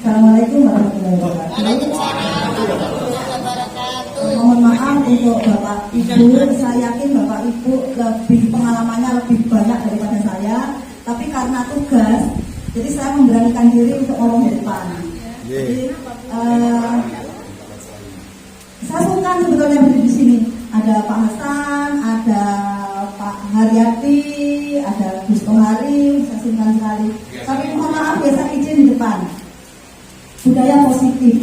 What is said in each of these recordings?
Assalamualaikum warahmatullahi wabarakatuh. Mohon maaf untuk Bapak Ibu, saya yakin Bapak Ibu lebih pengalamannya lebih banyak daripada saya, tapi karena tugas, jadi saya memberanikan diri untuk ngomong di depan. Jadi saya suka sebetulnya berdiri di sini. Ada Pak Hasan, ada Pak Haryati, ada Gus Tohari, saya sungkan sekali. Tapi mohon maaf ya, saya izin di depan. Budaya positif.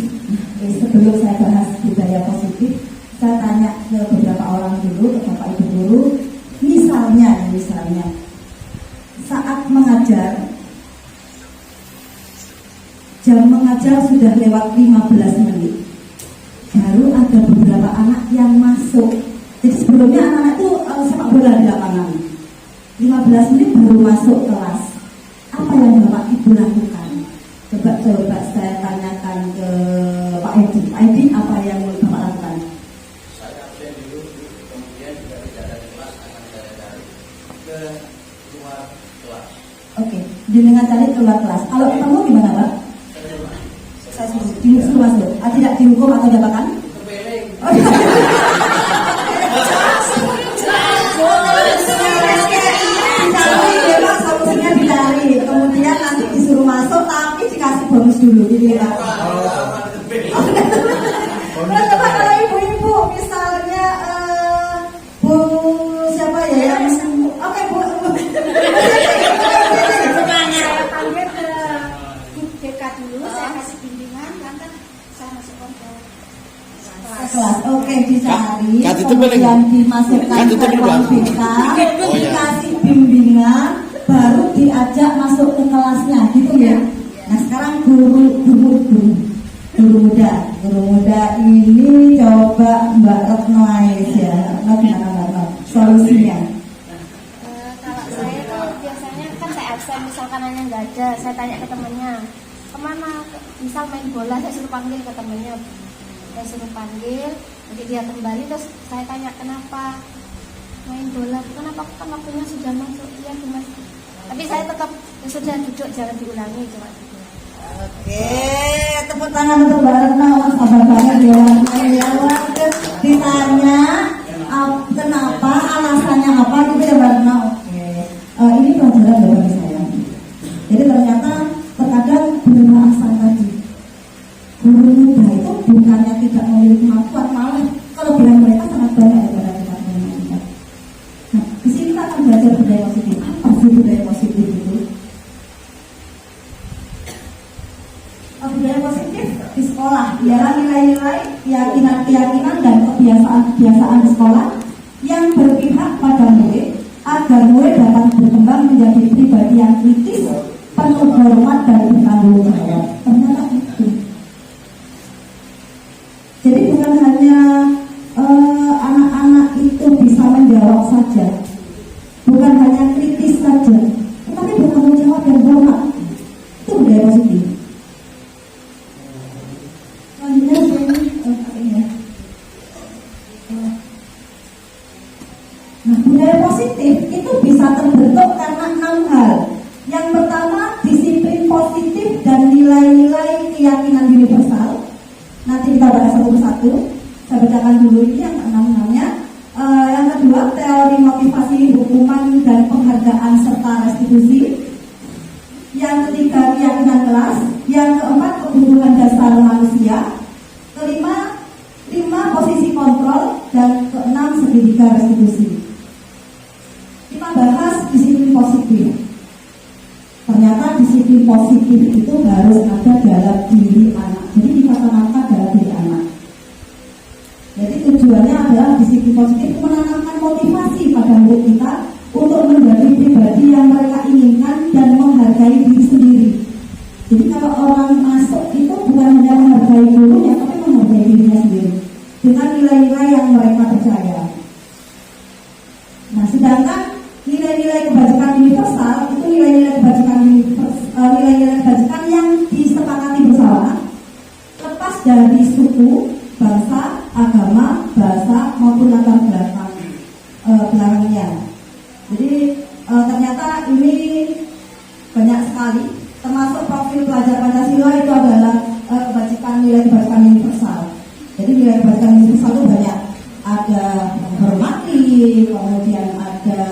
Sebelum saya bahas budaya positif, saya tanya ke beberapa orang dulu, ke Bapak Ibu guru. Misalnya saat mengajar, jam mengajar sudah lewat 15 menit, baru ada beberapa anak yang masuk. Jadi sebelumnya anak-anak itu sepak bola di lapangan. 15 menit baru masuk kelas. Apa yang Bapak Ibu lakukan? Coba saya tanyakan ke Pak Edi. Pak Edi, apa yang Bapak lakukan? Saya absen dulu, kemudian juga tidak ada di kelas, akan saya cari ke luar kelas. Oke, dengan cari keluar kelas. Kalau ketemu gimana, Pak? Saya suruh masuk. Tidak dihukum atau diapakan? Kepeling. Solusinya dicari, kemudian nanti disuruh masuk, tapi dikasih bonus dulu, gitu ya. Coba kalau ibu-ibu, misalnya Bu siapa ya yang oke Bu. Saya panggil ke BK dulu, saya kasih bimbingan, lantas saya masuk ke kelas. Oke, dicari, Kat itu kemudian dimasukkan ke ruang BK, dikasih bimbingan, baru diajak masuk ke kelasnya, gitu ya. Nah sekarang guru muda ini coba Mbak Retno ya, gimana Mbak Retno solusinya? kalau saya tuh biasanya kan saya absen, misalkan hanya nggak ada, saya tanya ke temennya kemana, misal main bola, saya suruh panggil ke temennya, saya suruh panggil, nanti dia kembali, terus saya tanya kenapa main bola, kenapa kan waktunya sudah masuk, iya gimana, tapi saya tetap ya sudah duduk, jangan diulangi, cuma gitu. Oke, tepuk tangan untuk Mbak Retno, sabar banget ya. Ditanya kenapa, alasannya apa gitu ya Mbak Retno. Oke, ini pelajaran ya bagi saya. Jadi ternyata terkadang guru asal tadi, guru muda itu bukannya tidak memiliki kemampuan, malah kelebihan mereka sangat banyak daripada kita. Nah, di sini kita akan belajar budaya positif. Apa sih budaya positif itu? Budaya positif di sekolah ialah nilai-nilai, keyakinan dan kebiasaan di sekolah yang berpihak pada murid agar murid dapat berkembang menjadi pribadi yang kritis, penuh hormat dan bertanggung jawab. Ternyata itu. Jadi bukan hanya anak-anak itu bisa menjawab saja, bukan hanya kritis saja, tetapi bertanggung jawab dan hormat. Itu budaya positif. Nah, budaya positif itu bisa terbentuk karena 6 hal. Yang pertama, disiplin positif dan nilai-nilai keyakinan universal. Nanti kita bahas satu persatu. Saya bacakan dulu ini yang 6-nya. Yang kedua, teori motivasi, hukuman dan penghargaan serta restitusi. Yang ketiga, keyakinan kelas. Yang keempat, kebutuhan dasar manusia. Kelima, posisi kontrol. Dan keenam, segitiga restitusi. Kita bahas disiplin positif. Ternyata disiplin positif itu harus ada dalam diri anak. Jadi ditanamkan dalam diri anak. Jadi tujuannya adalah disiplin positif menanamkan motivasi pada murid kita untuk menjadi pribadi yang mereka inginkan dan menghargai diri sendiri. Jadi kalau orang masuk itu bukan hanya menghargai gurunya, tapi menghargai dirinya sendiri dengan nilai-nilai yang mereka percaya. Nah, sedangkan nilai-nilai kebajikan universal itu nilai-nilai kebajikan yang disepakati bersama, lepas dari suku, bangsa, agama, bahasa maupun latar belakangnya. Jadi ternyata ini banyak sekali, termasuk profil pelajar Pancasila itu adalah nilai kebajikan universal. Jadi nilai kebajikan universal itu banyak, ada menghormati, kemudian ada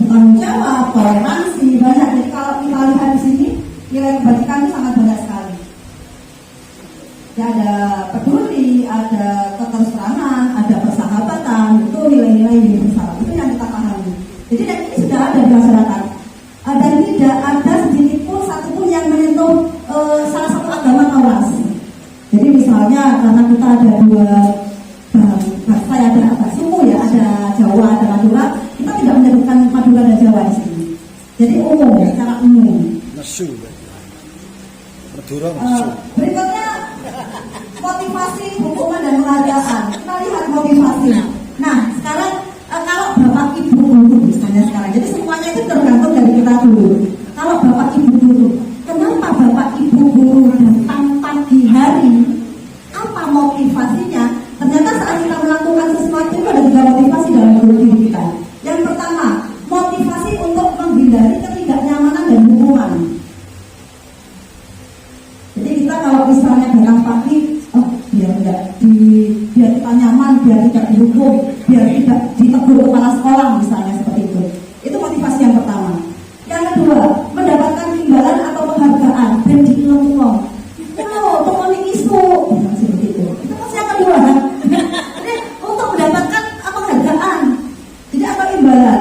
bertanggung jawab, toleransi, banyak. Jadi kalau kita lihat di sini nilai kebajikan itu sangat banyak sekali. Ya, ada peduli, ada keterserangan, ada persahabatan, itu nilai-nilai universal. Itu yang kita pahami. Jadi dan ini sudah ada di masyarakat. Dan tidak ada sedikit pun satupun yang menyentuh salah satu agama atau ras. Jadi misalnya karena kita ada dua bangsa, ada suku ya, ada Jawa, ada Madura, kita tidak menyebutkan Madura dan Jawa di sini. Jadi umum, secara umum. Nesu, Madura nesu. Berikutnya motivasi, hukuman dan penghargaan. Kita lihat motivasi. Nah, sekarang kalau bapak ibu guru misalnya sekarang, jadi semuanya itu tergantung dari kita dulu. Kalau bapak ibu guru, kenapa bapak ibu guru datang pagi hari? Apa motivasinya? Ternyata saat kita melakukan sesuatu itu ada 3 motivasi dalam diri kita. Yang pertama, motivasi untuk menghindari ketidaknyamanan dan hukuman. Jadi kita kalau misalnya datang pagi, biar kita nyaman, biar tidak dihukum, biar tidak ditegur kepala sekolah misalnya, seperti itu. Itu motivasi yang pertama. Yang kedua, mendapatkan imbalan atau penghargaan dan diilmu. Temuan isu seperti itu. Itu pasti yang kedua kan? Jadi untuk mendapatkan penghargaan, jadi apa imbalan.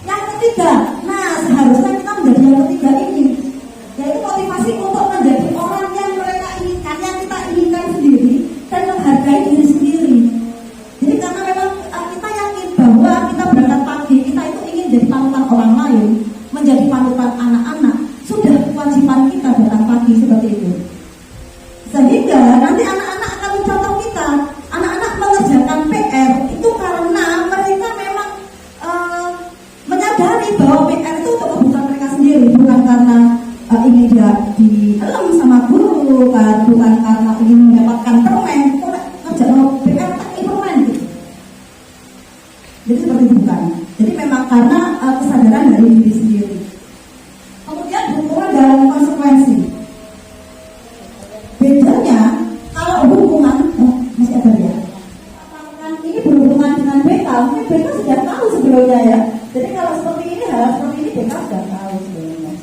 Yang ketiga, nah seharusnya kita menjadi yang ketiga ini, yaitu motivasi untuk menjadi orang yang mereka inginkan, yang kita inginkan sendiri dan menghargai diri sendiri. Jadi karena memang kita yakin bahwa kita berangkat pagi, kita itu ingin jadi panutan orang lain, menjadi panutan anak-anak, sudah kewajiban kita datang pagi seperti itu. Sehingga nanti anak-anak akan mencontoh kita. Anak-anak mengerjakan PR itu karena mereka memang menyadari bahwa PR itu untuk kebutuhan mereka sendiri, bukan karena ingin dia dielem sama guru, bukan karena ingin mendapatkan permen. Kerja PR tak permen gitu. Jadi seperti itu bukan. Jadi memang karena kesadaran dari diri sendiri. Kemudian hukuman dan konsekuensi. Bedanya kalau hukuman masih ada ya. Ini berhubungan dengan BK, mungkin BK sudah tahu sebelumnya ya. Jadi kalau seperti ini, hal seperti ini BK sudah tahu sebelumnya.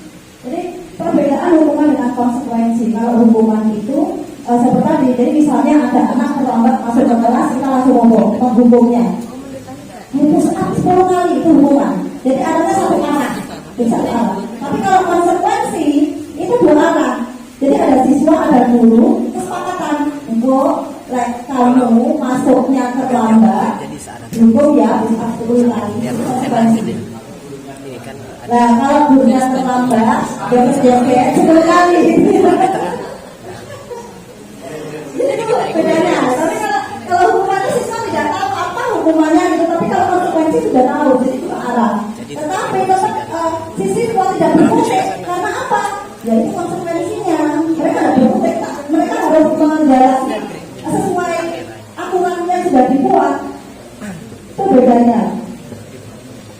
Jadi perbedaan hukuman dengan konsekuensi. Kalau hukuman itu seperti tadi, jadi misalnya ada anak terlambat masuk ke kelas, kita langsung menghukumnya. Hukum 10 kali itu hukuman. Jadi anaknya satu arah, bisa arah. Tapi kalau konsekuensi itu 2 arah. Jadi ada siswa, ada guru, kesepakatan untuk kamu masuknya terlambat, hukum ya bisa 10 kali. Nah kalau gurunya terlambat, dia mesti 10 kali. Jadi itu bedanya. Tapi kalau hukumannya siswa tidak tahu apa hukumannya gitu, tapi kalau konsekuensi sudah tahu, jadi itu arah. Tetapi tetap siswa tidak berkutik karena apa? Ya itu konsekuensinya. Mereka tidak berkutik, mereka harus mengendalikan sesuai aturan yang sudah dibuat. Itu bedanya.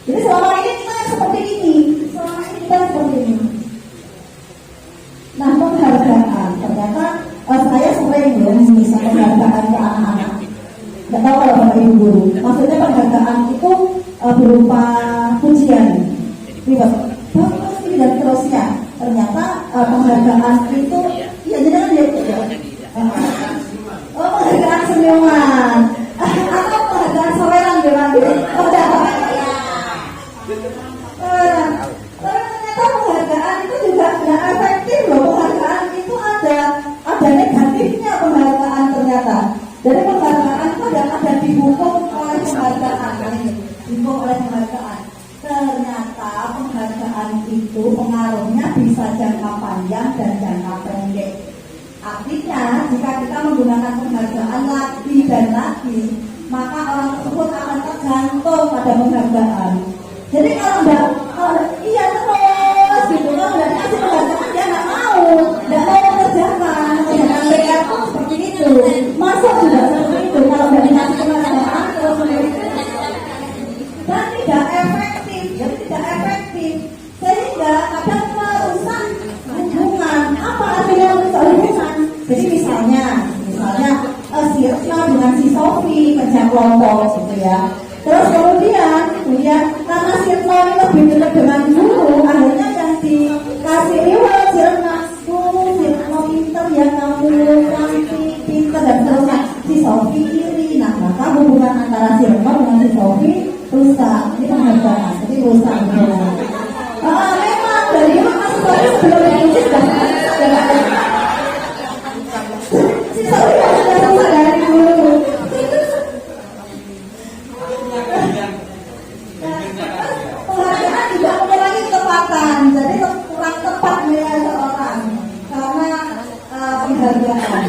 Jadi selama ini kita seperti ini, Nah penghargaan, ternyata saya sering ya bisa penghargaan ke anak-anak. Tidak tahu kalau bapak ibu guru. Maksudnya penghargaan itu berupa pujian, bagus ini dan terusnya. Ternyata penghargaan itu, iya jangan dia penghargaan senyuman atau penghargaan saweran gimana? Tapi ternyata penghargaan itu juga tidak efektif loh. Penghargaan itu ada negatifnya penghargaan ternyata. Dari penghargaan itu ada dihukum oleh penghargaan. didukung oleh penghargaan. Ternyata penghargaan itu pengaruhnya bisa jangka panjang dan jangka pendek. Artinya jika kita menggunakan penghargaan lagi dan lagi, maka orang tersebut akan tergantung pada penghargaan. Jadi kalau iya terus gitu, kalau nggak dikasih penghargaan dia nggak mau mengerjakan. Kebanyakan PR pun seperti itu. Masa sudah seperti itu kalau nggak dikasih penghargaan terus dan tidak efektif, jadi tidak efektif sehingga kadang merusak hubungan. Apa artinya merusak hubungan? Jadi misalnya si Retno dengan si Sofi kerja kelompok gitu ya. Terus kemudian karena si Retno ini lebih dekat dengan guru, akhirnya yang dikasih reward si Retno pinter ya, kamu cantik, pinter dan terusnya. Si Sofi iri, nah maka hubungan antara si Retno dengan si Sofi rusak. Ini penghargaan, jadi rusak hubungan. Memang dari mas Sofi sebelum ini sudah si Sofi sudah rusak dari dulu. Penghargaan tidak mengurangi ketepatan, jadi kurang tepat menilai seorang karena penghargaan.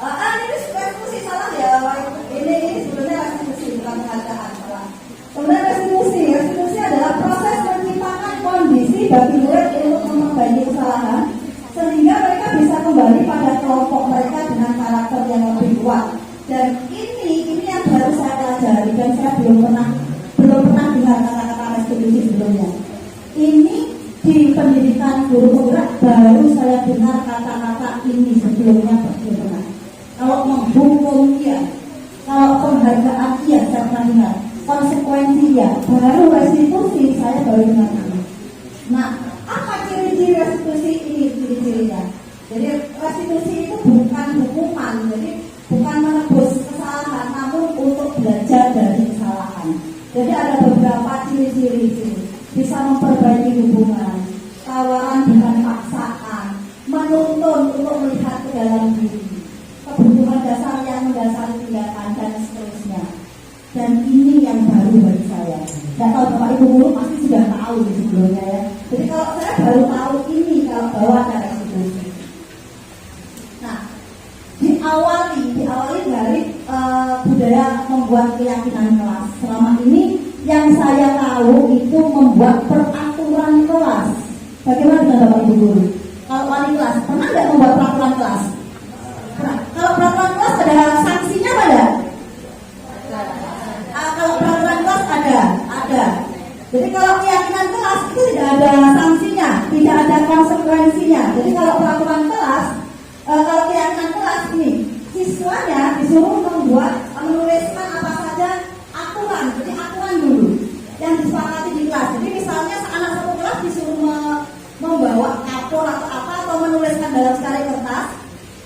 Ini restitusi salah ya, ini sebenarnya restitusi bukan penghargaan salah. Kemudian restitusi adalah proses menciptakan kondisi bagi murid untuk memperbaiki kesalahan sehingga mereka bisa kembali pada kelompok mereka dengan karakter yang lebih kuat. Dan ini yang baru saya pelajari dan saya belum pernah dengar kata-kata restitusi sebelumnya. Ini di pendidikan guru penggerak baru saya dengar kata-kata ini, sebelumnya belum pernah. Kalau menghukum iya, kalau penghargaan iya saya pernah dengar, konsekuensi iya, baru restitusi saya baru dengar. Nah, apa ciri-ciri restitusi ini? Ciri-cirinya, jadi restitusi itu bukan hukuman, jadi bukan menebus kesalahan, namun untuk belajar dari kesalahan. Jadi ada beberapa ciri-ciri bisa memperbaiki hubungan, tawaran bukan paksaan, menuntun untuk melihat ke dalam diri, kebutuhan dasar yang mendasari tindakan dan seterusnya. Dan ini yang baru bagi saya. Tidak tahu Bapak Ibu guru pasti sudah tahu di sebelumnya ya. Jadi kalau saya baru tahu ini kalau bahwa ada restitusi. Nah, diawali dari budaya membuat keyakinan kelas. Selama ini yang saya tahu itu membuat peraturan kelas. Bagaimana dengan Bapak Ibu guru? Kalau wali kelas pernah nggak membuat peraturan kelas? Pernah. Kalau peraturan kelas ada sanksinya pada? Kalau peraturan kelas ada. Jadi kalau keyakinan kelas itu tidak ada sanksinya, tidak ada konsekuensinya. Jadi kalau peraturan kelas, kalau keyakinan kelas ini siswanya disuruh menuliskan apa saja aturan. Jadi aturan dulu yang disepakati di kelas. Jadi misalnya anak satu kelas disuruh membawa kapur atau apa atau menuliskan dalam sekali kertas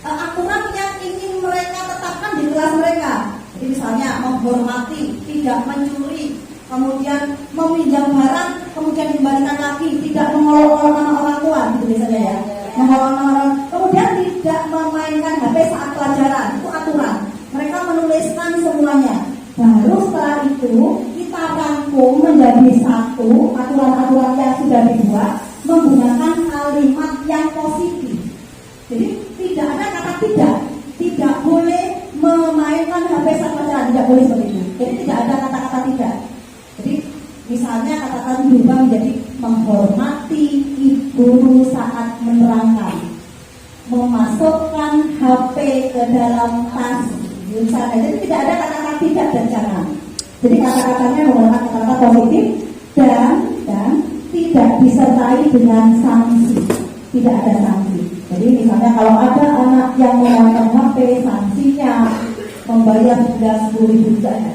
aturan yang ingin mereka tetapkan di kelas mereka. Jadi misalnya menghormati, tidak mencuri, kemudian meminjam barang, kemudian dikembalikan lagi, tidak mengolok-olok nama orang tua, gitu biasanya ya. Mengolok-olok, kemudian tidak memainkan HP saat pelajaran, itu aturan. Mereka menuliskan semuanya. Baru setelah itu kita rangkum menjadi satu aturan-aturan yang sudah dibuat menggunakan kalimat yang positif. Jadi tidak ada kata tidak boleh memainkan HP saat pelajaran, tidak boleh seperti itu. Jadi tidak ada kata-kata tidak. Jadi misalnya kata-kata berubah menjadi menghormati guru saat menerangkan, memasukkan HP ke dalam tas misalnya. Jadi tidak ada kata-kata tidak dan jangan. Jadi kata-katanya menggunakan kata-kata positif dan tidak disertai dengan sanksi. Tidak ada sanksi. Jadi misalnya kalau ada anak yang memakai HP, sanksinya membayar denda 10.000 saja.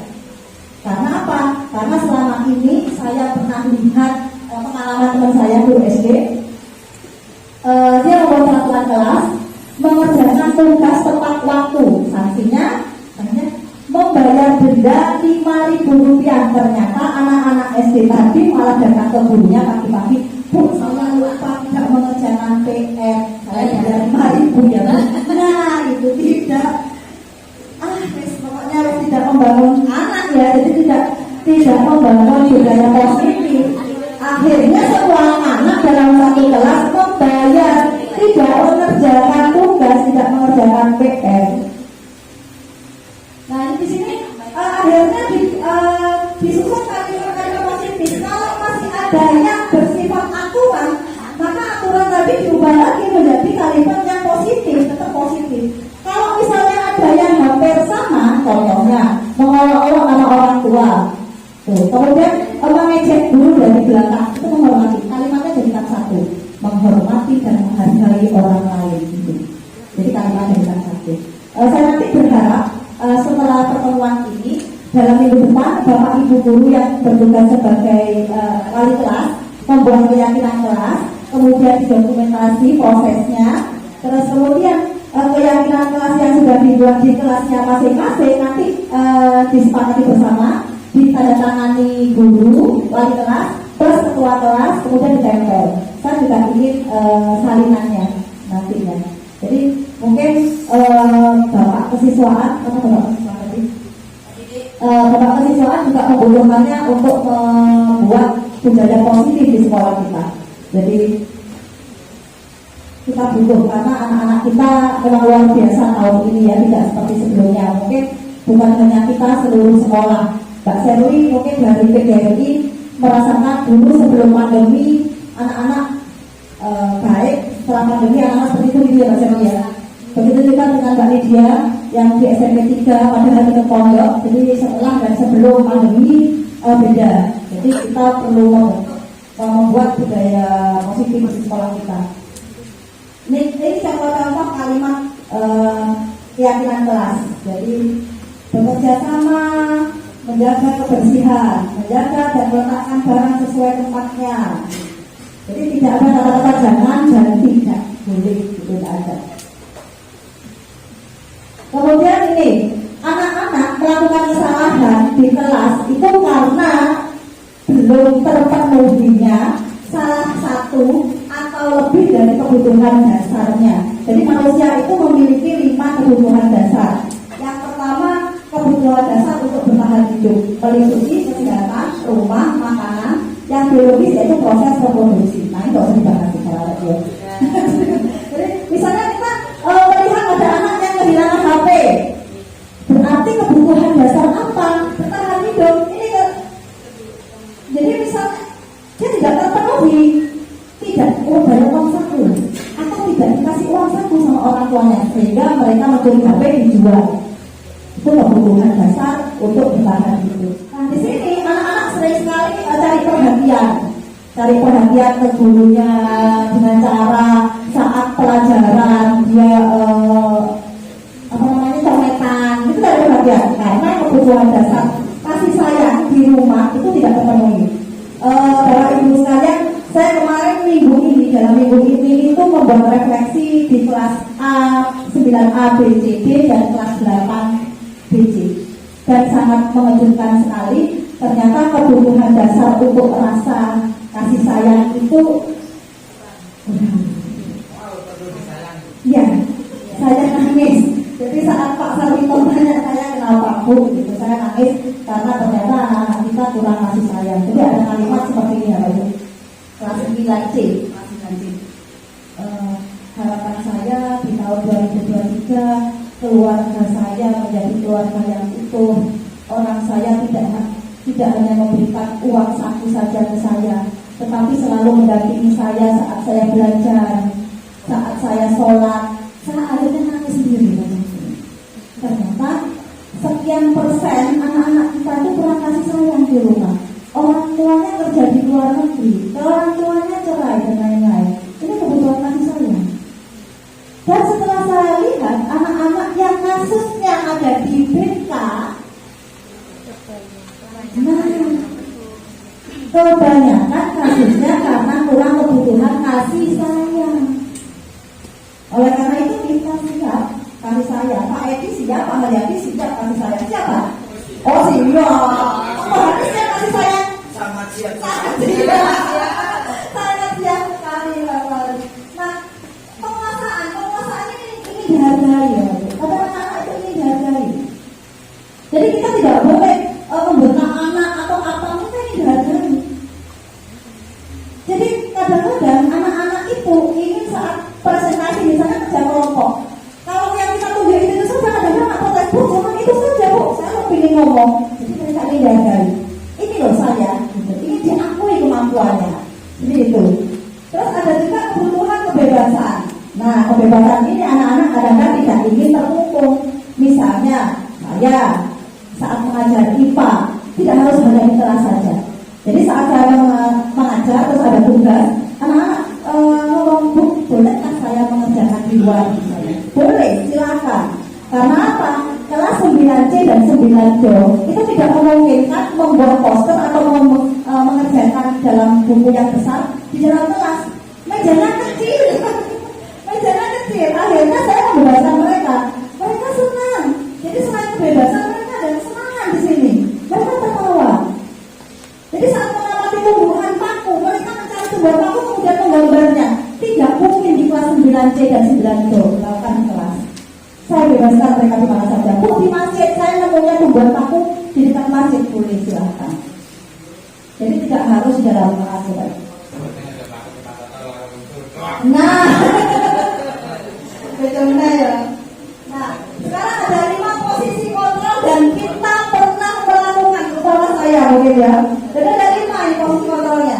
Karena apa? Karena selama ini saya pernah lihat pengalaman teman saya guru SD. Dia membuat peraturan kelas, mengerjakan tugas tepat waktu. Sanksinya membayar denda 5.000 rupiah. Ternyata anak-anak SD tadi malah datang ke gurunya pagi-pagi, Bu, saya lupa tidak mengerjakan PR, saya bayar 5.000 ya. Nah, itu tidak. Pokoknya tidak membangun anak ya, jadi tidak tidak membangun budaya positif, akhirnya semua anak dalam satu kelas membayar, tidak mengerjakan tugas, tidak mengerjakan PR. Nah di sini akhirnya disusun kalimat-kalimat positif. Kalau masih ada yang bersifat aturan, maka aturan tadi diubah lagi menjadi kalimat yang positif, tetap positif. Kalau misalnya ada yang hampir sama, contohnya mengolok-olok nama orang tua, tuh, kemudian mengejek guru dari belakang, itu menghormati. Kalimatnya jadikan satu, menghormati dan menghargai orang lain. Gitu. Jadi kalimatnya jadikan satu. Saya nanti berharap setelah pertemuan ini, dalam minggu depan Bapak Ibu guru yang bertugas sebagai wali kelas membuat keyakinan kelas, kemudian didokumentasi prosesnya, terus kemudian keyakinan kelas yang sudah dibuat di kelasnya masing-masing nanti disepakati bersama, ditandatangani guru, wali kelas, plus ketua kelas, kemudian ditempel. Saya juga ingin salinannya nantinya. Jadi mungkin Bapak kesiswaan atau Bapak kesiswaan tadi, Bapak kesiswaan juga membutuhkannya untuk membuat budaya positif di sekolah kita. Jadi kita butuh, karena anak-anak kita memang luar biasa tahun ini ya, tidak seperti sebelumnya. Mungkin bukan hanya kita, seluruh sekolah. Mbak Serwi mungkin dari PGRI merasakan dulu sebelum pandemi anak-anak baik, setelah pandemi anak-anak seperti itu gitu ya Mbak Serwi ya. Begitu juga dengan Mbak Lydia yang di SMP 3 padahal di pondok. Jadi setelah dan sebelum pandemi beda. Jadi kita perlu membuat budaya positif di sekolah kita. Ini contoh-contoh kalimat keyakinan kelas. Jadi bekerja sama, menjaga kebersihan, menjaga dan meletakkan barang sesuai tempatnya. Jadi tidak ada kata-kata jangan dan tidak boleh, itu tidak ada. Kemudian ini, anak-anak melakukan kesalahan di kelas itu karena belum terpenuhinya salah satu atau lebih dari kebutuhan dasarnya. Jadi manusia itu memiliki 5 kebutuhan dasar. Yang pertama, kebutuhan dasar untuk bertahan hidup, melindungi kesehatan, rumah, makanan. Yang biologis yaitu proses reproduksi. Nah ini harus dibahas secara lebih. Jadi misalnya kita melihat ada anak yang kehilangan HP, berarti kebutuhan dasar apa? Bertahan hidup. Ini jadi misalnya dia tidak terpenuhi, tidak bayar uang saku atau tidak dikasih uang saku sama orang tuanya, sehingga mereka mencuri HP dijual. Itu kebutuhan dasar untuk bertahan hidup. Nah di sini anak-anak sering sekali cari perhatian ke gurunya dengan cara saat pelajaran dia cometan, itu dari perhatian karena kebutuhan dasar kasih sayang di rumah itu tidak terpenuhi. Bapak Ibu sekalian, saya kemarin dalam minggu ini itu membuat refleksi di kelas A 9A B C D dan kelas 8 B C, dan sangat mengejutkan sekali. Ternyata kebutuhan dasar untuk rasa kasih sayang itu ya, saya nangis. Jadi saat Pak Sarwito tanya saya kenapa Bu, gitu, saya nangis karena ternyata anak-anak kita kurang kasih sayang. Jadi ada kalimat seperti ini ya Pak Ibu. Kelas 9C, harapan saya di tahun 2023 keluarga saya menjadi keluarga yang utuh. Orang saya tidak hanya memberikan uang saku saja ke saya, tetapi selalu mendampingi saya saat saya belajar, saat saya sholat. Saya akhirnya nangis sendiri. Ternyata sekian persen anak-anak kita itu kurang kasih sayang di rumah. Orang tuanya kerja di luar negeri, orang tuanya cerai dan lain-lain. Ini kebutuhan kasih sayang. Dan setelah saya lihat anak-anak yang kasusnya ada di BK, nah, kebanyakan kasusnya karena kurang kebutuhan kasih sayang. Oleh karena itu kita siap kasih sayang. Pak Edi siap, Pak Haryadi siap kasih sayang. Siapa? Oh siap. Pak Haryadi siap kasih sayang. Sangat siap. Sangat siap sekali Bapak. Nah, penguasaan ini dihargai ya. Anak-anak itu ini dihargai. Jadi kita tidak boleh membentak anak atau kebebasan ini anak-anak kadang-kadang tidak ingin terkungkung. Misalnya saya saat mengajar IPA tidak harus hanya di kelas saja. Jadi saat saya mengajar terus ada tugas, anak-anak ngomong, Bu, bolehkah saya mengerjakan di luar misalnya? Boleh, silakan. Karena apa? Kelas 9C dan 9D itu tidak memungkinkan membuat poster atau mengerjakan dalam buku yang besar di dalam kelas. Mejanya kecil, mejanya kecil. Akhirnya saya membebaskan mereka. Mereka senang. Jadi selain kebebasan mereka ada kesenangan di sini. Mereka tertawa. Jadi saat mengamati tumbuhan paku, mereka mencari tumbuhan paku kemudian menggambarnya. Tidak mungkin di kelas 9C dan 9D melakukan kelas. Saya bebaskan mereka di mana saja. Bu, di masjid saya nemunya tumbuhan paku di dekat masjid, boleh silahkan. Jadi tidak harus di dalam kelas. Nah, bagaimana ya? Nah, sekarang ada 5 posisi kontrol dan kita pernah melakukan bersama saya, mungkin ya. Dan ada 5 ini posisi kontrolnya.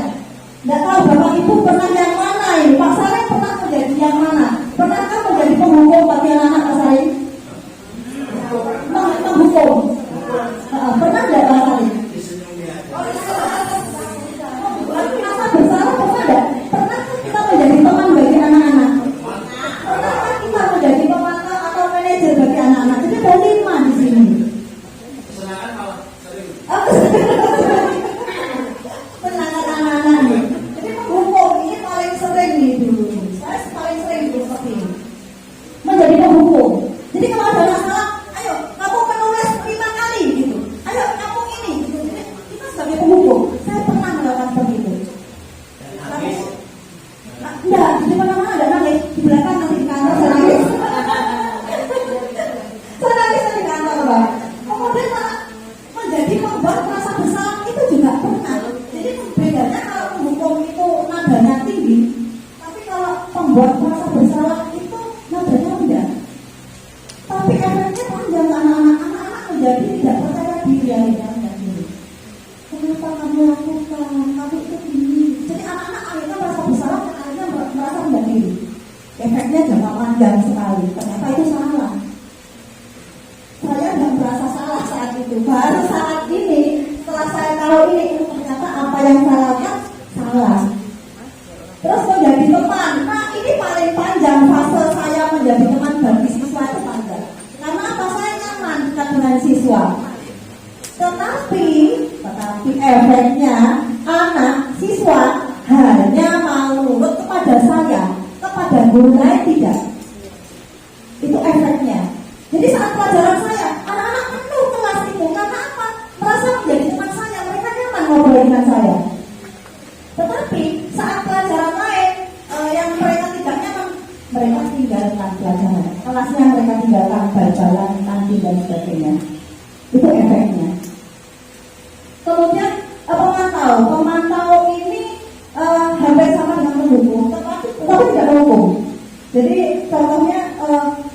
Tidak tahu Bapak Ibu pernah yang mana ini? Pak Sareng pernah menjadi yang mana? Pernahkah menjadi penghukum bagi anak-anak Pak Sareng? Menghukum. Pernah tidak Pak Sareng? Merasa bersalah pernah tidak? Pernahkah kita menjadi teman bagi anak-anak? Pernahkah kita menjadi pemantau atau manajer bagi anak-anak? Jadi ada 5 di sini. Penangan anak-anak nih. Jadi penghukum ini paling sering nih dulu. Saya paling sering dulu seperti ini. Menjadi penghukum. Jadi kalau ada masalah, ayo kamu menulis 5 kali gitu. Ayo kamu ini gitu. Jadi kita sebagai penghukum, saya pernah melakukan seperti itu. Enggak, di mana-mana ada nangis. Di belakang nanti di kantor saya nangis. Saya nangis di kantor, Pak. Kemudian malah menjadi membuat merasa bersalah itu juga pernah. Jadi bedanya kalau penghukum itu nadanya tinggi, tapi kalau membuat merasa bersalah itu nadanya rendah. Tapi efeknya panjang anak-anak menjadi tidak percaya diri akhirnya diri. Kenapa kamu lakukan? Kamu itu ini. Jadi anak-anak akhirnya merasa bersalah dan akhirnya merasa rendah diri. Efeknya jangka panjang sekali. Ternyata itu salah. Saya tidak merasa salah saat itu. Baru saat ini, setelah saya tahu ini, ternyata apa yang saya lakukan salah. Terus menjadi teman. Nah ini paling panjang fase saya menjadi teman bagi siswa itu panjang. Karena apa? Saya nyaman dekat dengan siswa. Tetapi efeknya anak siswa hanya mau nurut kepada saya, kepada guru lain tidak. Itu efeknya. Jadi saat pelajaran saya, anak-anak penuh kelas itu. Karena apa? Merasa menjadi teman saya, mereka nyaman ngobrol dengan saya. Tetapi saat pelajaran lain yang mereka tidak nyaman, mereka tinggalkan pelajaran. Kelasnya mereka tinggalkan, berjalan, kantin dan sebagainya. Itu efeknya. Kemudian pemantau ini hampir sama dengan menghukum, tetapi tidak menghukum. Jadi contohnya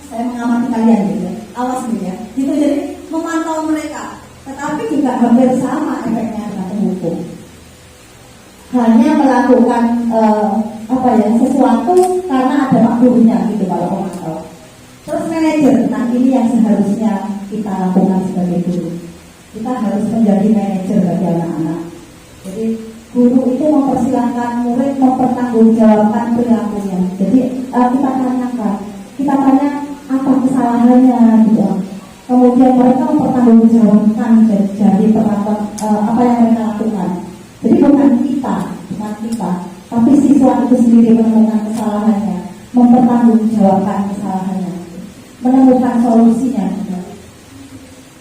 saya mengamati kalian gitu, awas gitu ya. Gitu jadi memantau mereka, tetapi juga hampir sama efeknya dengan menghukum. Hanya melakukan sesuatu karena ada makhluknya gitu kalau memantau. Terus manajer, nah ini yang seharusnya kita lakukan sebagai guru. Kita harus menjadi manajer bagi anak-anak. Jadi guru itu mempersilahkan murid mempertanggungjawabkan perilakunya. Jadi kita tanya apa kesalahannya gitu. Kemudian mereka mempertanggungjawabkan dari perlakuan apa yang mereka lakukan. Jadi bukan kita, tapi siswa itu sendiri menemukan kesalahannya, mempertanggungjawabkan kesalahannya, menemukan solusinya.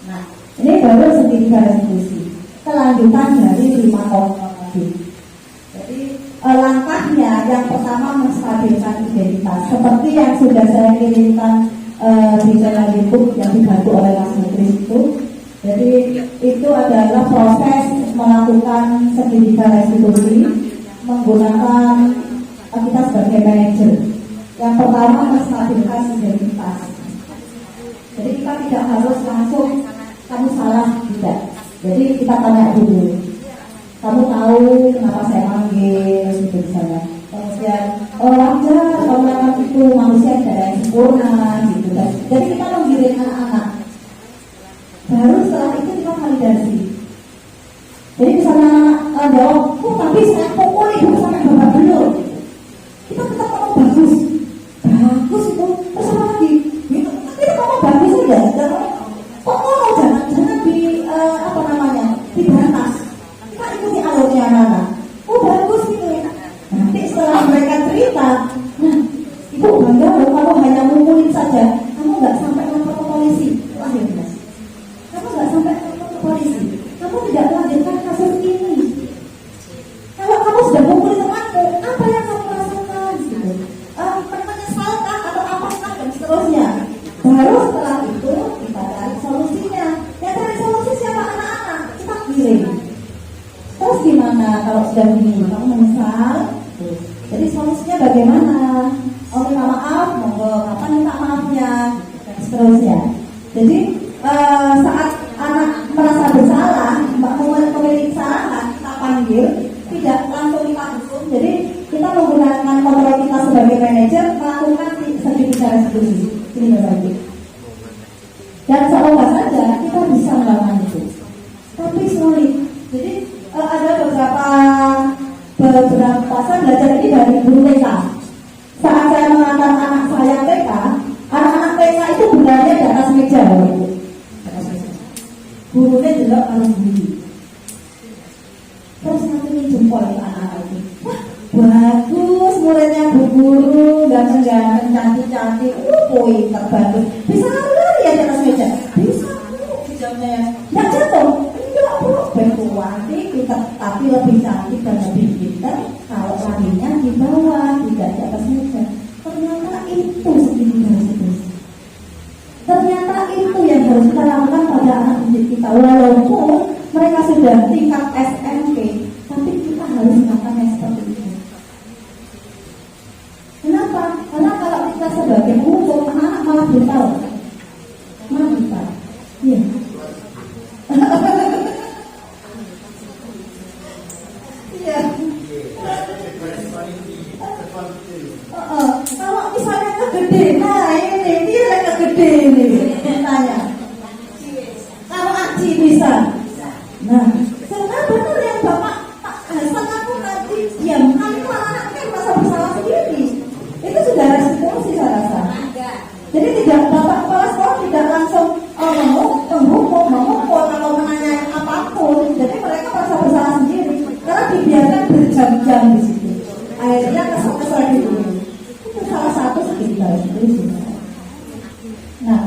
Nah, ini baru segitiga restitusi. Kelanjutan dari 5 kontrol tadi. Jadi langkahnya yang pertama menstabilkan identitas. Seperti yang sudah saya kirimkan di channel YouTube yang dibantu oleh Mas Menteri itu. Jadi itu adalah proses melakukan segitiga restitusi menggunakan kita sebagai manajer. Yang pertama menstabilkan identitas. Jadi kita tidak harus langsung kamu salah, tidak. Jadi kita tanya dulu, kamu tahu kenapa saya manggil gitu misalnya. Kemudian wajar kamu anak itu manusia tidak ada yang sempurna gitu kan. Jadi kita menggiring anak-anak. Baru setelah itu kita validasi. Jadi misalnya anak jawab, kok tapi saya pukul ibu sampai babak belur. Kita tetap ngomong bagus, bagus itu. Terus apa lagi? Gitu. Kita ngomong bagus aja. Kok ngomong jangan dibantah. Kita ikuti alurnya anak-anak. Oh bagus gitu ya. Nanti setelah mereka cerita, nah ibu bangga loh kalau hanya ngumpulin saja, kamu nggak sampai lapor ke polisi. Wah ya jelas. Kamu nggak sampai lapor ke polisi. Kamu tidak melanjutkan kasus ini. Kalau kamu sudah ngumpulin temanmu, apa yang kamu rasakan? Gitu. Menyesalkan atau apakah dan seterusnya. Baru setelah itu kita cari solusinya. Yang cari solusi siapa? Anak-anak. Kita kirim. Terus gimana kalau sudah begini? Kamu menyesal? Jadi solusinya bagaimana? Oh minta maaf, monggo kapan minta maafnya? Dan seterusnya. Jadi saat anak merasa bersalah, memiliki kesalahan, kita panggil, tidak langsung kita hukum. Jadi kita menggunakan kontrol kita sebagai manajer melakukan sertifikat restitusi. Ini berarti. Dan seolah saja kita bisa melakukan itu. Tapi sulit. Jadi ada beberapa saya belajar ini dari guru TK. Saat saya mengantar anak saya TK, anak-anak TK itu berada di atas meja. Gurunya juga harus bunyi. Terus nanti jempol anak-anak itu. Wah, bagus, muridnya berguru, ganteng-ganteng, cantik-cantik, pintar bagus. Bisa lari ya di atas meja? Bisa, jamnya. Nggak jatuh? Enggak, berkuati, pintar, tapi lebih cantik dan lebih pintar kalau larinya di bawah, tidak di atas meja. Ternyata itu sertifikat restitusi. Ternyata itu yang harus kita lakukan pada anak didik kita. Walaupun mereka sudah tingkat SMP, tapi kita harus melakukannya seperti itu. Kenapa? Karena kalau kita sebagai guru, anak-anak malah brutal. Malah brutal. Iya. Iya. Kalau misalnya kegede, nah ini dia kegede ini, tanya. Kalau Aci bisa. Nah, karena benar yang Bapak Hasan aku tadi diam, kali anak kan masa bersalah sendiri. Itu sudah restitusi saya rasa. Jadi tidak Bapak kepala sekolah tidak langsung memukul atau menanya apapun. Jadi mereka merasa bersalah sendiri karena dibiarkan berjam-jam di situ. Akhirnya kesal gitu. Itu salah satu sertifikat restitusi. Nah,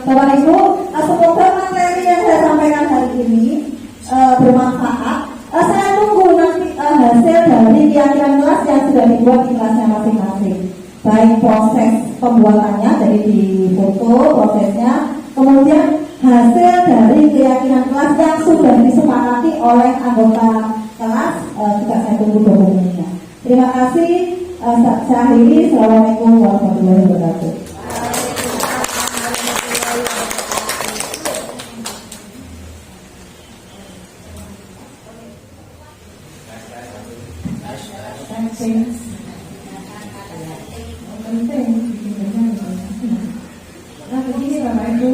Bapak Ibu, semoga materi yang saya sampaikan hari ini bermanfaat. Saya tunggu nanti hasil dari keyakinan kelas yang sudah dibuat di kelasnya masing-masing. Baik proses pembuatannya, jadi di foto prosesnya, kemudian hasil dari keyakinan kelas yang sudah disepakati oleh anggota kelas, juga saya tunggu dokumennya. Terima kasih. Saya akhiri. Assalamualaikum warahmatullahi wabarakatuh. Nah, begini Bapak Ibu,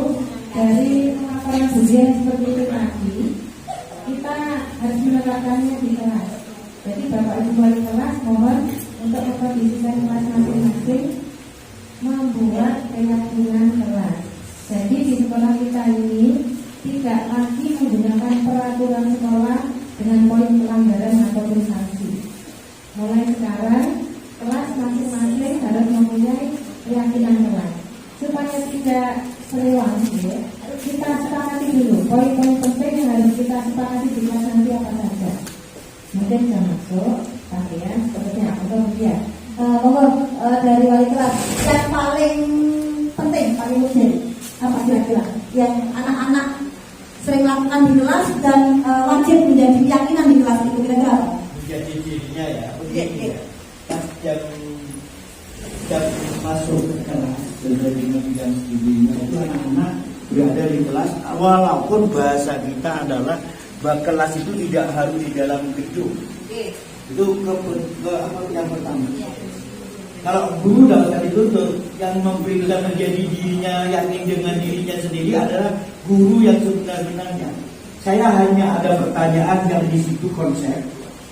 dari pemaparan ujian seperti itu tadi, kita harus menegakkannya di kelas. Jadi Bapak Ibu wali kelas mohon untuk mengkondisikan kelas masing-masing membuat keyakinan kelas. Jadi di sekolah kita ini tidak lagi menggunakan peraturan sekolah dengan poin pelanggaran ataupun sanksi. Mulai sekarang kelas masing-masing harus mempunyai keyakinan kelas supaya tidak seliwang ya. Kita sepakati dulu poin-poin penting yang harus kita sepakati di kelas nanti apa saja. Mungkin sudah masuk pakaian sepertinya atau dia dari wali kelas yang paling penting, paling urgent apa kira-kira yang anak-anak sering lakukan di kelas dan wajib menjadi keyakinan di kelas itu kira-kira apa? Menjadi dirinya ya, begini ya. Pas jam masuk ke kelas dari bidang studinya itu anak-anak berada di kelas, walaupun bahasa kita adalah bahwa kelas itu tidak harus di dalam gedung. Itu apa yang pertama. Kalau guru tidak usah dituntut, yang memberikan menjadi dirinya yakin dengan dirinya sendiri adalah guru yang sebenar-benarnya. Saya hanya ada pertanyaan yang di situ konsep.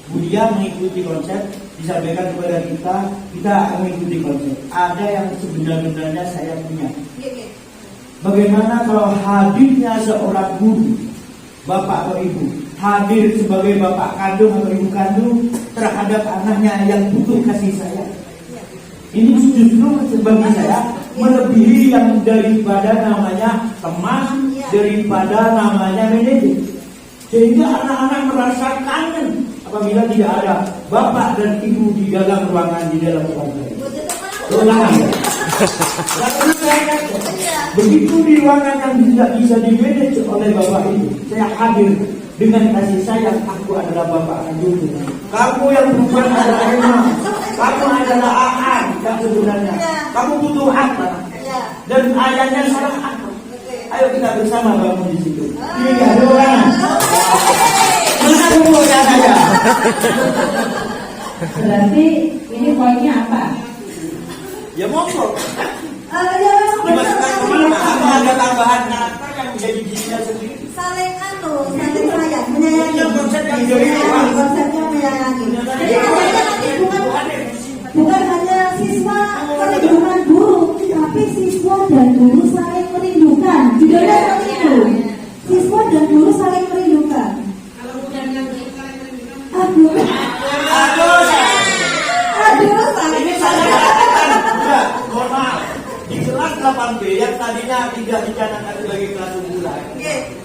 Budia mengikuti konsep, disampaikan kepada kita akan mengikuti konsep. Ada yang sebenar-benarnya saya punya. Bagaimana kalau hadirnya seorang guru, bapak atau ibu, hadir sebagai bapak kandung atau ibu kandung terhadap anaknya yang butuh kasih sayang? Ini justru bagi saya melebihi yang daripada namanya teman, daripada namanya manajer. Sehingga anak-anak merasa kangen apabila tidak ada bapak dan ibu di dalam ruangan, di dalam keluarga. Ruangan. Begitu di ruangan yang tidak bisa dimanage oleh bapak ibu, saya hadir dengan kasih sayang. Aku adalah bapak kandung. Kamu yang bukan adalah Emma. Kamu adalah Aan yang sebenarnya. Kamu butuh apa? Dan ayahnya salah apa? Ayo kita bersama bangun di situ. Ini nggak ada orang. Mana umurnya saya? Berarti ini poinnya apa? Ya monggo. Dimasukkan Apa ada tambahan karakter yang menjadi dirinya sendiri? saling sayang, menyayangi. Konsepnya menyayangi. Jadi makanya nanti bukan hanya siswa merindukan guru, tapi siswa dan guru saling merindukan. Judulnya seperti itu. Siswa dan guru saling merindukan. Aduh, saling Ini saya katakan juga, mohon maaf. Di kelas 8B yang tadinya tidak dicanangkan sebagai kelas unggulan,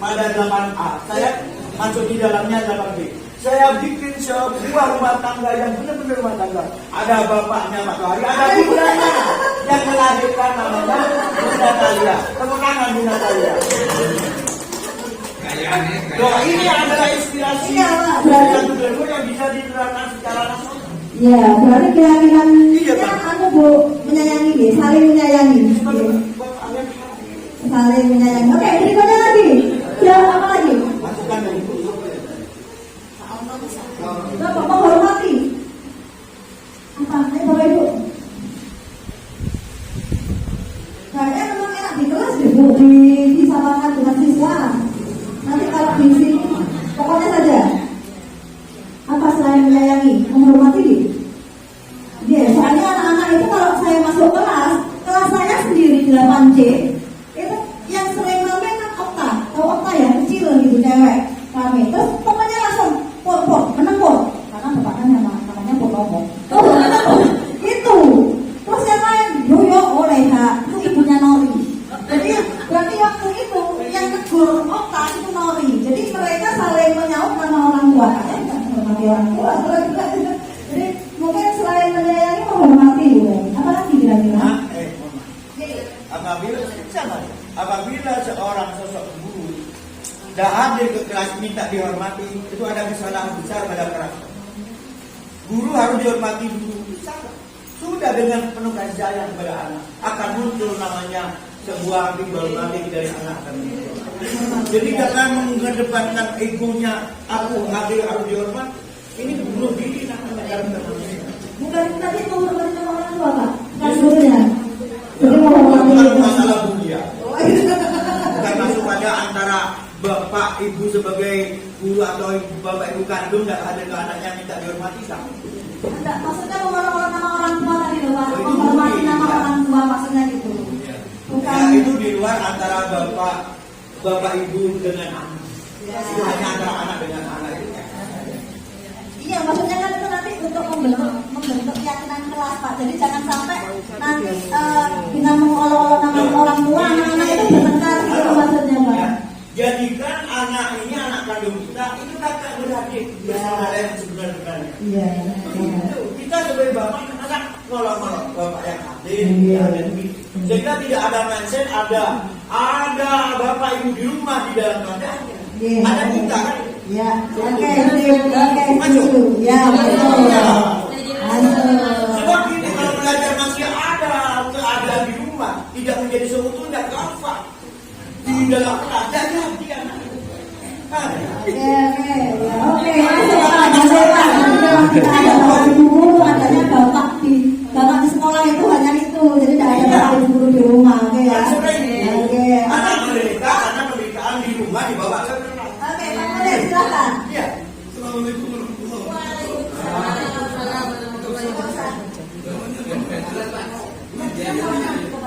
pada 8A saya masuk di dalamnya 8B. Saya bikin sebuah rumah tangga yang benar-benar rumah tangga. Ada bapaknya Matahari, ada bundanya yang melahirkan namanya Bunda Talia. Tepuk tangan Bunda Talia. Doa ini adalah inspirasi yang bisa diterapkan secara nasional. ya, berarti keyakinannya aku Bu menyayangi, saling menyayangi. Saling menyayangi. Oke, berikutnya lagi. Ya, apa lagi? Masukkan dari itu. Bapak menghormati. Apa? Bapak Ibu. Kayaknya memang enak di kelas deh Bu, disamakan dengan siswa. Nanti kalau di sini, pokoknya saja. Apa selain menyayangi, menghormati? Dia, soalnya anak-anak itu kalau saya masuk kelas saya sendiri 8C, itu yang sering main kan Okta, tahu Okta ya, kecil gitu cewek, rame. Terus pokoknya langsung pon, menempur, karena bapaknya namanya pon. Itu. Terus yang lain, yoyo oleh itu ibunya Nori. Jadi berarti waktu itu yang negur Okta itu Nori. Jadi mereka saling menyaut nama orang tua. Menghormati orang tua. Jadi mungkin selain menyayangi menghormati, apa lagi kira-kira? Apabila seorang sosok guru tidak hadir ke kelas minta dihormati, itu ada kesalahan besar pada karakter. Guru harus dihormati dulu. Sudah dengan penuh kasih sayang kepada anak akan muncul namanya sebuah timbal balik dari anak dan ibu. Jadi jangan mengedepankan egonya, aku hadir harus dihormat. Ini bunuh diri namanya karakter manusia. Bukan tadi menghormati nama orang tua Pak, bukan gurunya. Jadi menghormati Bukan masalah budia. Bukan masuk pada antara bapak ibu sebagai guru atau bapak ibu kandung dan ada ke anaknya minta dihormati sama. Enggak, maksudnya menghormati nama orang tua tadi loh Pak, menghormati nama orang tua maksudnya gitu. Bukan. Ya, itu di luar antara bapak ibu dengan anak. Itu hanya antara anak dengan anak itu. Iya, maksudnya kan itu nanti untuk membentuk keyakinan kelas Pak. Jadi jangan sampai nanti dengan mengolok-olok nama orang tua anak-anak itu bertengkar gitu maksudnya Pak. Ya. Jadikan anak ini anak kandung kita itu kakak beradik bersama yang sebenarnya. Iya. Kita sebagai bapak anak ngolok-ngolok bapak yang hadir, sehingga tidak ada mindset ada bapak ibu di rumah di dalam keluarganya. Ada kita kan? Ya, oke, setuju. Ya, betul. Sebab ini kalau belajar masih ada keadaan di rumah, tidak menjadi seutuhnya kafah di dalam kelas, jadi dia. Oke, masuk Pak. Kita ada bapak guru, adanya bapak di sekolah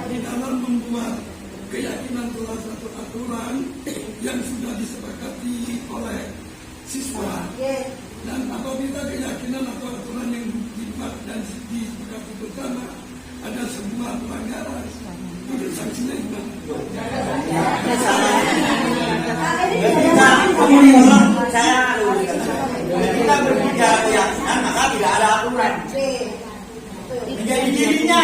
Di dalam membuat keyakinan kelas atau aturan yang sudah disepakati oleh siswa, dan apabila keyakinan atau aturan yang dibuat dan disepakati bersama ada sebuah pelanggaran, itu sanksinya gimana? Kita berbicara keyakinan maka tidak ada aturan. Menjadi dirinya.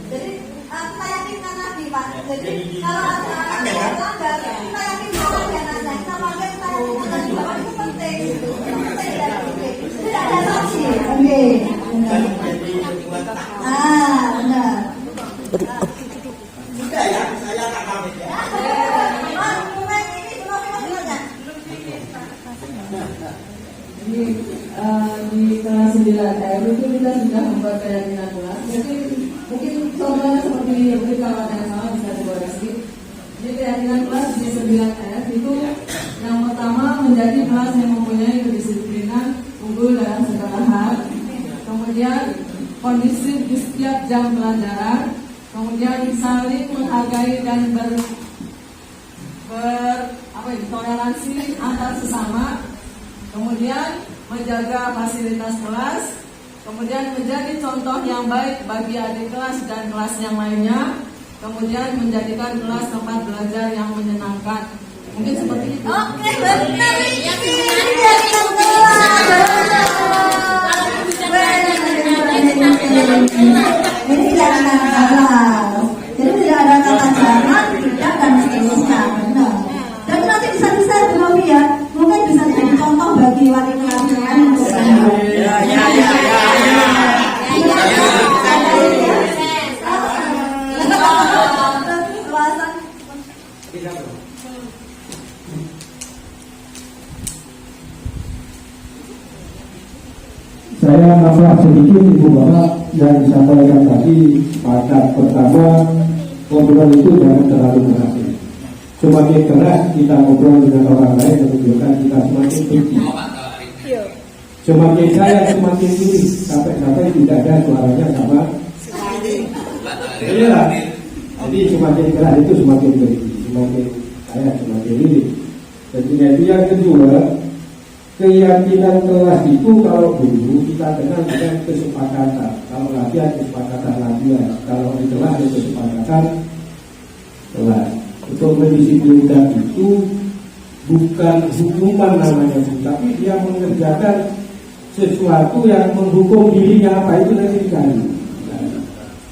Jadi kita yakinkan tadi Pak. Jadi kalau ada pelanggar, kita yakinkan ya nanya. Sama kita yakinkan tadi Pak itu penting. Penting dan penting. Tidak ada sanksi. Oke. Benar. Tidak ya, saya tak tahu ya. Di kelas 9R itu kita sudah membuat keyakinan kelas. Mungkin contohnya seperti mungkin kalau ada yang salah bisa dikoreksi. Jadi keyakinan kelas di 9R itu yang pertama menjadi kelas yang mempunyai kedisiplinan, unggul dalam segala hal. Kemudian kondisif di setiap jam pelajaran. Kemudian saling menghargai dan toleransi antar sesama. Kemudian menjaga fasilitas kelas, kemudian menjadi contoh yang baik bagi adik kelas dan kelas yang lainnya, kemudian menjadikan kelas tempat belajar yang menyenangkan. Mungkin seperti itu. Oke, benar. Ini tidak ada salah. Jadi tidak ada kata jangan, tidak dan seterusnya. Benar. Dan nanti bisa ya, mungkin bisa jadi contoh bagi wali kelas yang untuk Saya nambah sedikit Ibu Bapak yang disampaikan tadi. Pada pertama, ngobrol itu jangan terlalu keras. Semakin keras kita ngobrol dengan orang lain menunjukkan kita semakin tinggi. Semakin kaya semakin tinggi, sampai tidak ada suaranya sama. Iya. Jadi semakin keras itu semakin tinggi, semakin kaya semakin tinggi. Dan yang kedua, keyakinan kelas itu kalau dulu kita kenal dengan kesepakatan. Kalau latihan kesepakatan latihan, kalau di kelas itu kesepakatan kelas. Untuk mendisiplinkan itu bukan hukuman namanya, tapi dia mengerjakan sesuatu yang menghukum dirinya, apa itu nanti dikali. Nah,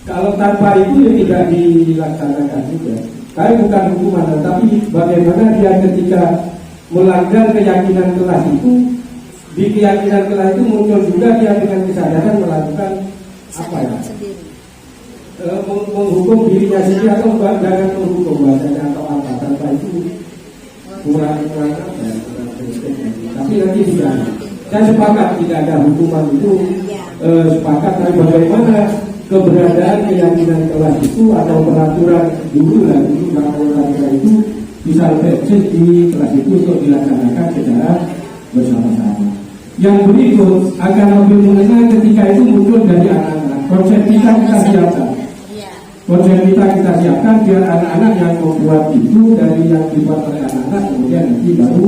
kalau tanpa itu ya tidak dilaksanakan juga. Tapi bukan hukuman, tapi bagaimana dia ketika melanggar keyakinan kelas itu, di keyakinan kelas itu muncul juga dia dengan kesadaran melakukan apa ya? Menghukum dirinya sendiri atau jangan menghukum bahasanya atau apa, tanpa itu kurang apa ya, tapi nanti sudah saya sepakat tidak ada hukuman itu, sepakat, tapi bagaimana keberadaan keyakinan kelas itu atau peraturan dulu peraturan itu bisa efektif di kelas itu untuk dilaksanakan secara bersama-sama. Yang berikut akan lebih mengenal ketika itu muncul dari anak-anak. Konsep kita siapkan. Konsep kita siapkan biar anak-anak yang membuat itu dari yang dibuat oleh anak-anak, kemudian nanti baru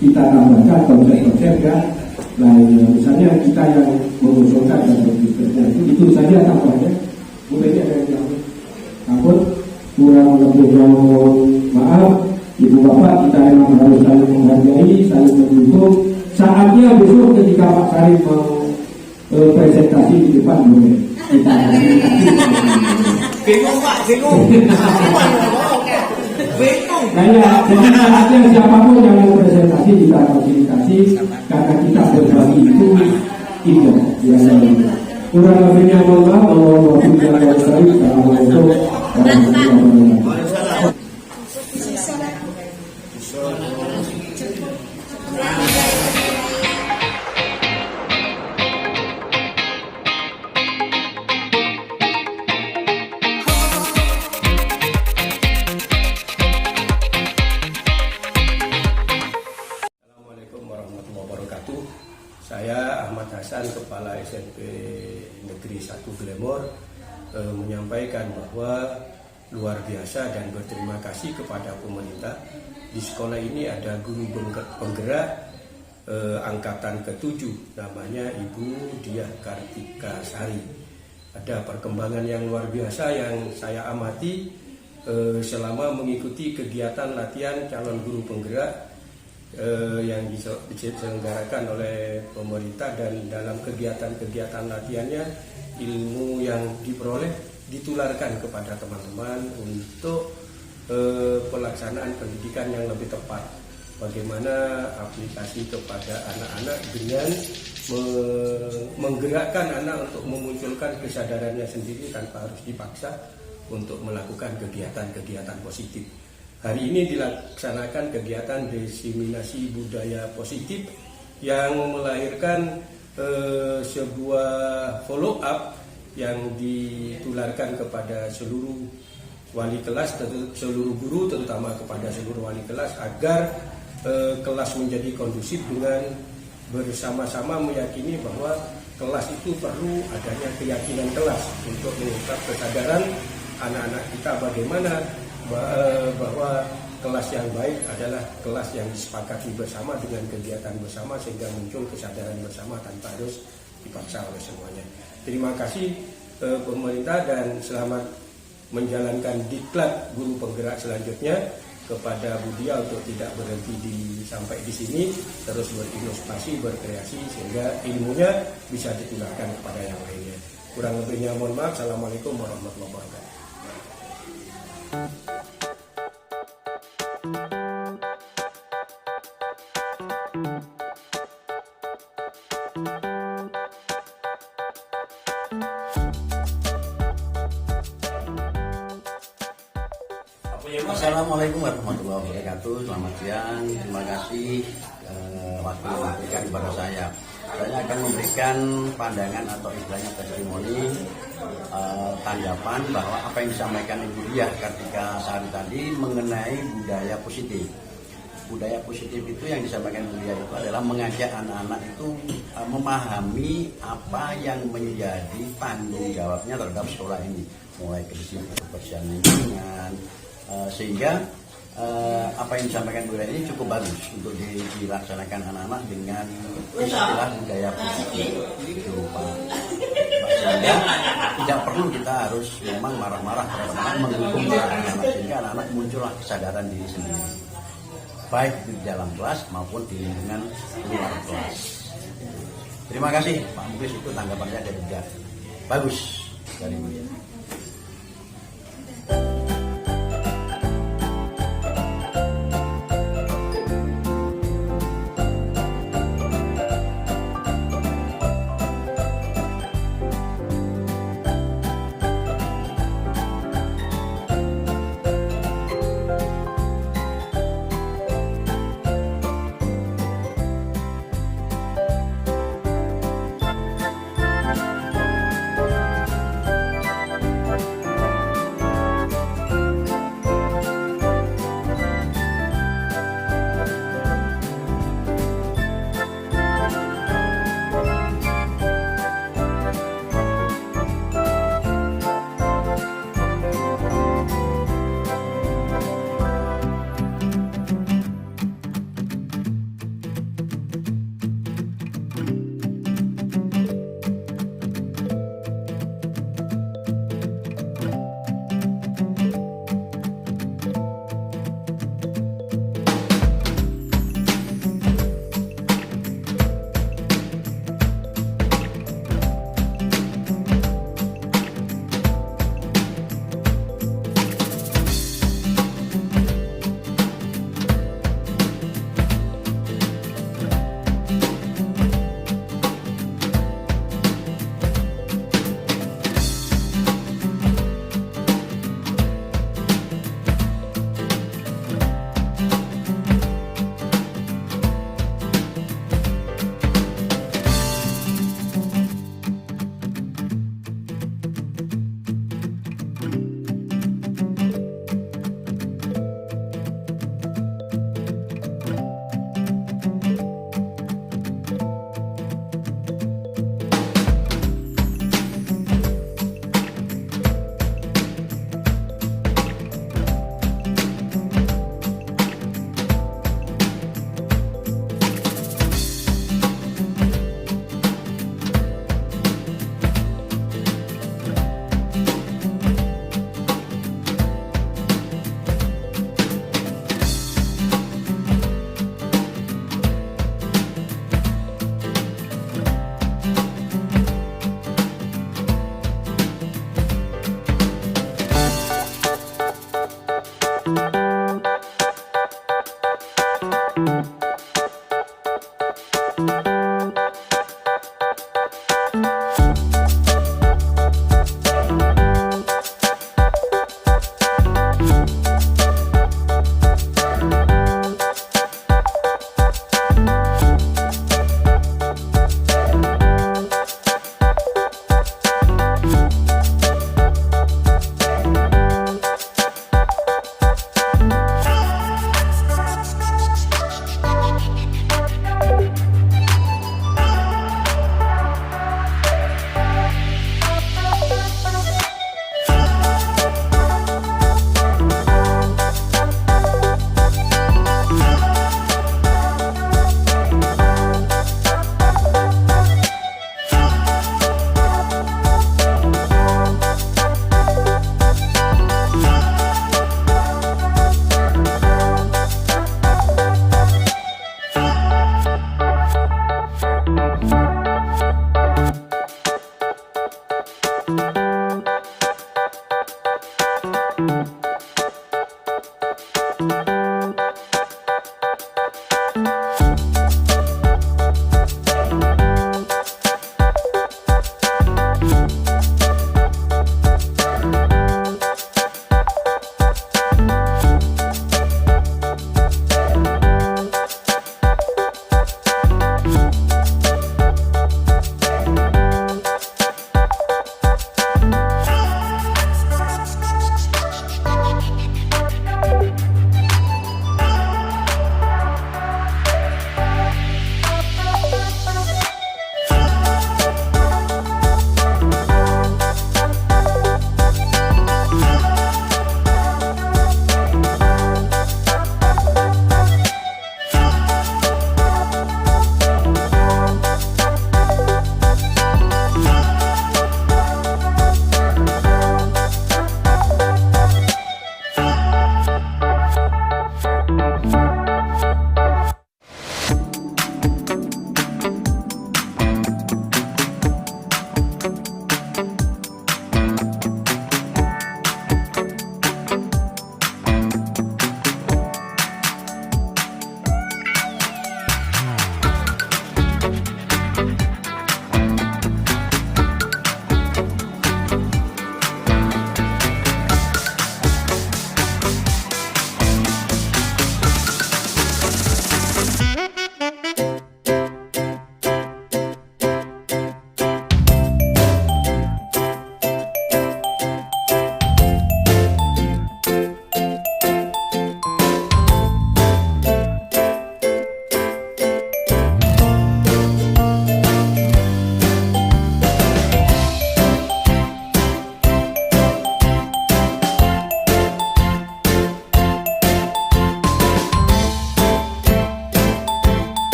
kita tambahkan konsep-konsep yang lainnya. Misalnya kita yang mengusulkan dan berpikirnya itu saja tambahnya. Mungkin ada yang takut kurang lebihnya mohon maaf. Ibu Bapak, kita memang harus saling menghargai, saling mendukung. Saatnya besok ketika Pak Karim mau presentasi di depan boleh kita Bingung Pak, bingung. Nah, jadi saatnya siapapun yang mau presentasi kita fasilitasi karena kita berbagi itu tidak biasa. Kurang lebihnya mohon maaf. Assalamualaikum warahmatullahi wabarakatuh. Saya Ahmad Hasan, Kepala SMP Negeri 1 Glemor, menyampaikan bahwa luar biasa dan berterima kasih kepada pemerintah. Di sekolah ini ada guru penggerak angkatan ke-7, namanya Ibu Diah Kartika Sari. Ada perkembangan yang luar biasa yang saya amati selama mengikuti kegiatan latihan calon guru penggerak yang diselenggarakan oleh pemerintah, dan dalam kegiatan-kegiatan latihannya ilmu yang diperoleh ditularkan kepada teman-teman untuk pelaksanaan pendidikan yang lebih tepat. Bagaimana aplikasi kepada anak-anak dengan menggerakkan anak untuk memunculkan kesadarannya sendiri tanpa harus dipaksa untuk melakukan kegiatan-kegiatan positif. Hari ini dilaksanakan kegiatan diseminasi budaya positif yang melahirkan sebuah follow up yang ditularkan kepada seluruh wali kelas, seluruh guru, terutama kepada seluruh wali kelas, agar kelas menjadi kondusif dengan bersama-sama meyakini bahwa kelas itu perlu adanya keyakinan kelas untuk mengungkap kesadaran anak-anak kita bagaimana bahwa kelas yang baik adalah kelas yang disepakati bersama dengan kegiatan bersama, sehingga muncul kesadaran bersama tanpa harus dipaksa oleh semuanya. Terima kasih pemerintah, dan selamat menjalankan diklat guru penggerak selanjutnya. Kepada Bu Diah untuk tidak berhenti sampai di sini, terus berinovasi, berkreasi, sehingga ilmunya bisa ditularkan kepada yang lainnya. Kurang lebihnya mohon maaf. Assalamualaikum warahmatullahi wabarakatuh. Assalamualaikum warahmatullahi wabarakatuh. Selamat siang. Terima kasih waktu yang diberikan kepada saya. Saya akan memberikan pandangan atau istilahnya testimoni, tanggapan bahwa apa yang disampaikan Ibu Diah Kartika Sari tadi mengenai budaya positif. Budaya positif itu yang disampaikan Ibu Diah itu adalah mengajak anak-anak itu memahami apa yang menjadi tanggung jawabnya terhadap sekolah ini, mulai kebersihan lingkungan, sehingga apa yang disampaikan Bu Diah ini cukup bagus untuk dilaksanakan anak-anak dengan istilah budaya positif berupa, sehingga tidak perlu kita harus memang marah-marah terhadap menghukum anak-anak, sehingga anak-anak muncullah kesadaran diri sendiri, baik di dalam kelas maupun di lingkungan luar kelas. Terima kasih Pak Muklis, itu tanggapannya dari Budia. Bagus dari Budia.